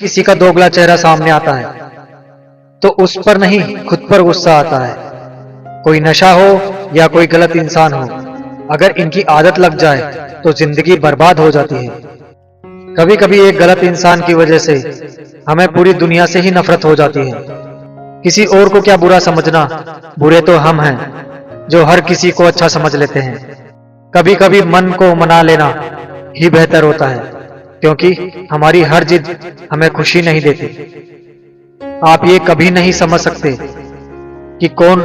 किसी का दोगला चेहरा सामने आता है तो उस पर नहीं खुद पर गुस्सा आता है। कोई नशा हो या कोई गलत इंसान हो, अगर इनकी आदत लग जाए तो जिंदगी बर्बाद हो जाती है। कभी कभी एक गलत इंसान की वजह से हमें पूरी दुनिया से ही नफरत हो जाती है। किसी और को क्या बुरा समझना, बुरे तो हम हैं जो हर किसी को अच्छा समझ लेते हैं। कभी कभी मन को मना लेना ही बेहतर होता है, क्योंकि हमारी हर जिद हमें खुशी नहीं देती। आप ये कभी नहीं समझ सकते कि कौन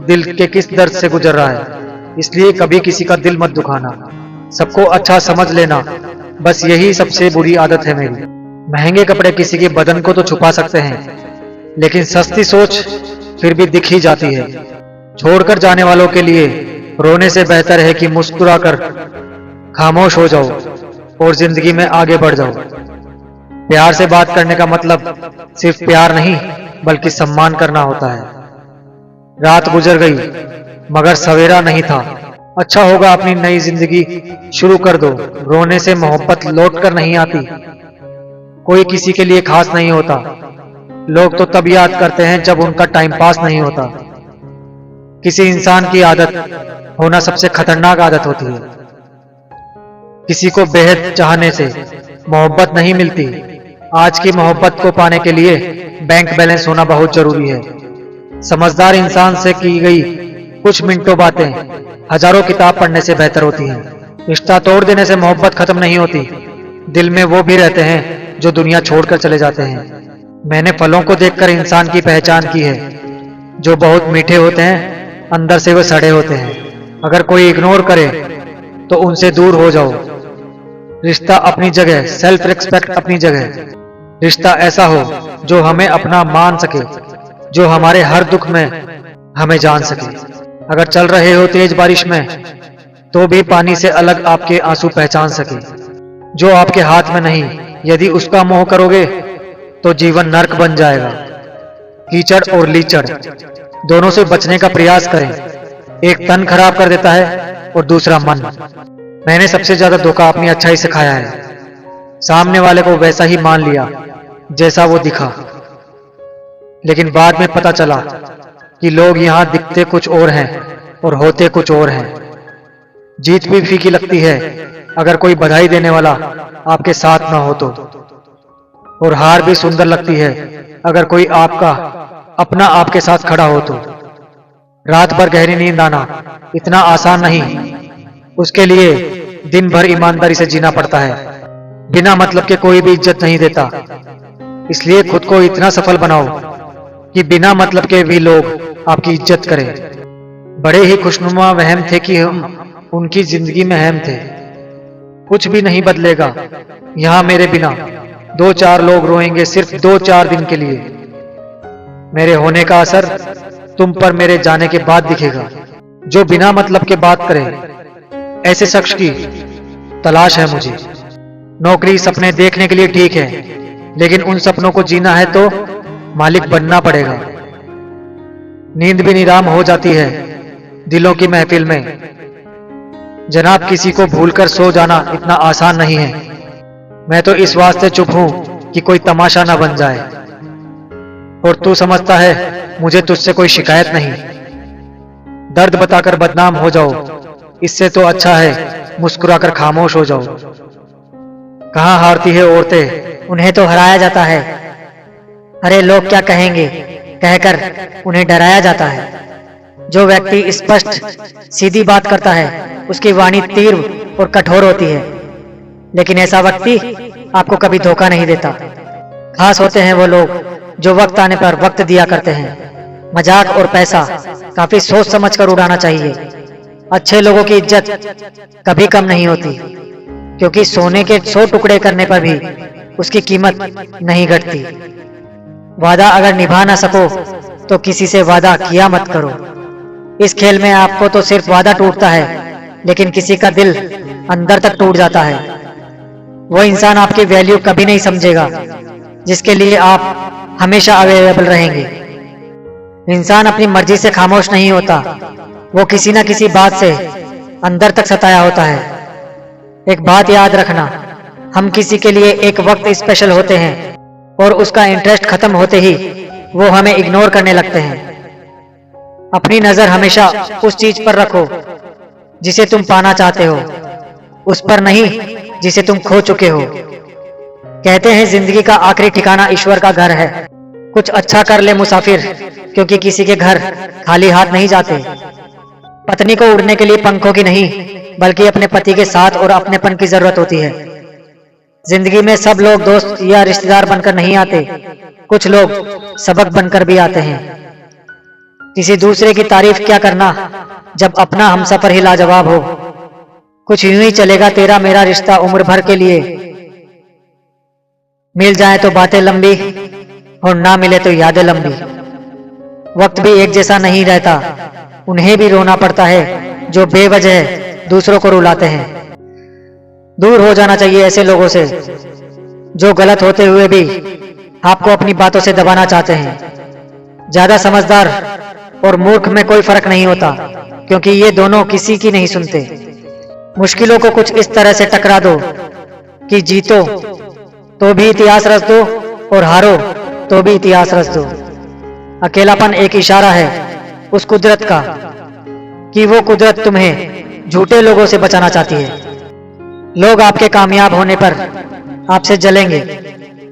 दिल के किस दर्द से गुजर रहा है, इसलिए कभी किसी का दिल मत दुखाना। सबको अच्छा समझ लेना, बस यही सबसे बुरी आदत है मेरी। महंगे कपड़े किसी के बदन को तो छुपा सकते हैं, लेकिन सस्ती सोच फिर भी दिख ही जाती है। छोड़कर जाने वालों के लिए रोने से बेहतर है कि मुस्कुराकर खामोश हो जाओ और जिंदगी में आगे बढ़ जाओ। प्यार से बात करने का मतलब सिर्फ प्यार नहीं बल्कि सम्मान करना होता है। रात गुजर गई मगर सवेरा नहीं था। अच्छा होगा अपनी नई जिंदगी शुरू कर दो। रोने से मोहब्बत लौट कर नहीं आती। कोई किसी के लिए खास नहीं होता। लोग तो तब याद करते हैं जब उनका टाइम पास नहीं होता। किसी इंसान की आदत होना सबसे खतरनाक आदत होती है। किसी को बेहद चाहने से मोहब्बत नहीं मिलती। आज की मोहब्बत को पाने के लिए बैंक बैलेंस होना बहुत जरूरी है। समझदार इंसान से की गई कुछ मिनटों बातें हजारों किताब पढ़ने से बेहतर होती हैं। रिश्ता तोड़ देने से मोहब्बत खत्म नहीं होती। दिल में वो भी रहते हैं जो दुनिया छोड़कर चले जाते हैं। मैंने फलों को देखकर इंसान की पहचान की है। जो बहुत मीठे होते हैं, अंदर से वो सड़े होते हैं। अगर कोई इग्नोर करे तो उनसे दूर हो जाओ। रिश्ता अपनी जगह, सेल्फ रिस्पेक्ट अपनी जगह। रिश्ता ऐसा हो जो हमें अपना मान सके, जो हमारे हर दुख में हमें जान सके। अगर चल रहे हो तेज बारिश में तो भी पानी से अलग आपके आंसू पहचान सके। जो आपके हाथ में नहीं, यदि उसका मोह करोगे तो जीवन नर्क बन जाएगा। कीचड़ और लीचड़ दोनों से बचने का प्रयास करें। एक तन खराब कर देता है और दूसरा मन। मैंने सबसे ज्यादा धोखा अपनी अच्छाई से खाया है। सामने वाले को वैसा ही मान लिया जैसा वो दिखा, लेकिन बाद में पता चला कि लोग यहाँ दिखते कुछ और हैं और होते कुछ और हैं। जीत भी फीकी लगती है अगर कोई बधाई देने वाला आपके साथ ना हो तो, और हार भी सुंदर लगती है अगर कोई आपका अपना आपके साथ खड़ा हो तो। रात भर गहरी नींद आना इतना आसान नहीं, उसके लिए दिन भर ईमानदारी से जीना पड़ता है। बिना मतलब के कोई भी इज्जत नहीं देता, इसलिए खुद को इतना सफल बनाओ कि बिना मतलब के भी लोग आपकी इज्जत करें। बड़े ही खुशनुमा वहम थे कि हम उनकी जिंदगी में अहम थे। कुछ भी नहीं बदलेगा यहाँ मेरे बिना। 2-4 लोग रोएंगे सिर्फ 2-4 दिन के लिए। मेरे होने का असर तुम पर मेरे जाने के बाद दिखेगा। जो बिना मतलब के बात करे, ऐसे शख्स की तलाश है मुझे। नौकरी सपने देखने के लिए ठीक है, लेकिन उन सपनों को जीना है तो मालिक बनना पड़ेगा। नींद भी नीराम हो जाती है दिलों की महफिल में। जनाब, किसी को भूलकर सो जाना इतना आसान नहीं है। मैं तो इस वास्ते चुप हूं कि कोई तमाशा ना बन जाए। और तू समझता है मुझे तुझसे कोई शिकायत नहीं। दर्द बताकर बदनाम हो जाओ, इससे तो अच्छा है मुस्कुराकर खामोश हो जाओ। कहाँ हारती है औरतें, उन्हें तो हराया जाता है। अरे लोग क्या कहेंगे कहकर उन्हें डराया जाता है। जो व्यक्ति स्पष्ट सीधी बात करता है उसकी वाणी तीव्र और कठोर होती है, लेकिन ऐसा व्यक्ति आपको कभी धोखा नहीं देता। खास होते हैं वो लोग जो वक्त आने पर वक्त दिया करते हैं। मजाक और पैसा काफी सोच समझकर उड़ाना चाहिए। अच्छे लोगों की इज्जत कभी कम नहीं होती, क्योंकि सोने के 100 टुकड़े करने पर भी उसकी कीमत नहीं घटती। वादा अगर निभा ना सको तो किसी से वादा किया मत करो। इस खेल में आपको तो सिर्फ वादा टूटता है, लेकिन किसी का दिल अंदर तक टूट जाता है। वो इंसान आपकी वैल्यू कभी नहीं समझेगा जिसके लिए आप हमेशा अवेलेबल रहेंगे। इंसान अपनी मर्जी से खामोश नहीं होता, वो किसी ना किसी बात से अंदर तक सताया होता है। एक बात याद रखना, हम किसी के लिए एक वक्त स्पेशल होते हैं, और उसका इंटरेस्ट खत्म होते ही वो हमें इग्नोर करने लगते हैं। अपनी नजर हमेशा उस चीज पर रखो जिसे तुम पाना चाहते हो, उस पर नहीं जिसे तुम खो चुके हो। कहते हैं जिंदगी का आखिरी ठिकाना ईश्वर का घर है। कुछ अच्छा कर ले मुसाफिर, क्योंकि किसी के घर खाली हाथ नहीं जाते। पत्नी को उड़ने के लिए पंखों की नहीं बल्कि अपने पति के साथ और अपनेपन की जरूरत होती है। जिंदगी में सब लोग दोस्त या रिश्तेदार बनकर नहीं आते, कुछ लोग सबक बनकर भी आते हैं। किसी दूसरे की तारीफ क्या करना जब अपना हमसफर ही लाजवाब हो। कुछ यूं ही चलेगा तेरा मेरा रिश्ता उम्र भर के लिए। मिल जाए तो बातें लंबी और ना मिले तो यादें लंबी। वक्त भी एक जैसा नहीं रहता, उन्हें भी रोना पड़ता है जो बेवजह दूसरों को रुलाते हैं। दूर हो जाना चाहिए ऐसे लोगों से जो गलत होते हुए भी आपको अपनी बातों से दबाना चाहते हैं। ज्यादा समझदार और मूर्ख में कोई फर्क नहीं होता, क्योंकि ये दोनों किसी की नहीं सुनते। मुश्किलों को कुछ इस तरह से टकरा दो कि जीतो तो भी इतिहास रच दो और हारो तो भी इतिहास रच दो। अकेलापन एक इशारा है उस कुदरत का कि वो कुदरत तुम्हें झूठे लोगों से बचाना चाहती है। लोग आपके कामयाब होने पर आपसे जलेंगे,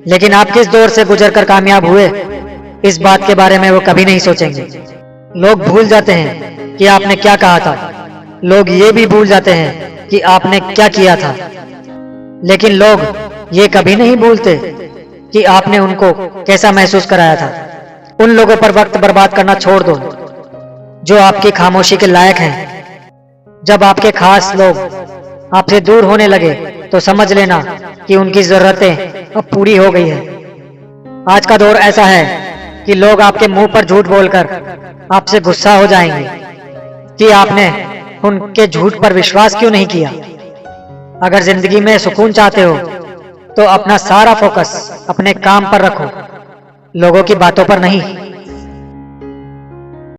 लेकिन आप किस दौर से गुजरकर कामयाब हुए इस बात के बारे में वो कभी नहीं सोचेंगे। लोग भूल जाते हैं कि आपने क्या कहा था, लोग ये भी भूल जाते हैं कि आपने क्या किया था, लेकिन लोग ये कभी नहीं भूलते कि आपने उनको कैसा महसूस कराया था। उन लोगों पर वक्त बर्बाद करना छोड़ दो जो आपकी खामोशी के लायक हैं। जब आपके खास लोग आपसे दूर होने लगे तो समझ लेना कि उनकी जरूरतें अब पूरी हो गई है। आज का दौर ऐसा है कि लोग आपके मुंह पर झूठ बोलकर आपसे गुस्सा हो जाएंगे कि आपने उनके झूठ पर विश्वास क्यों नहीं किया। अगर जिंदगी में सुकून चाहते हो तो अपना सारा फोकस अपने काम पर रखो, लोगों की बातों पर नहीं।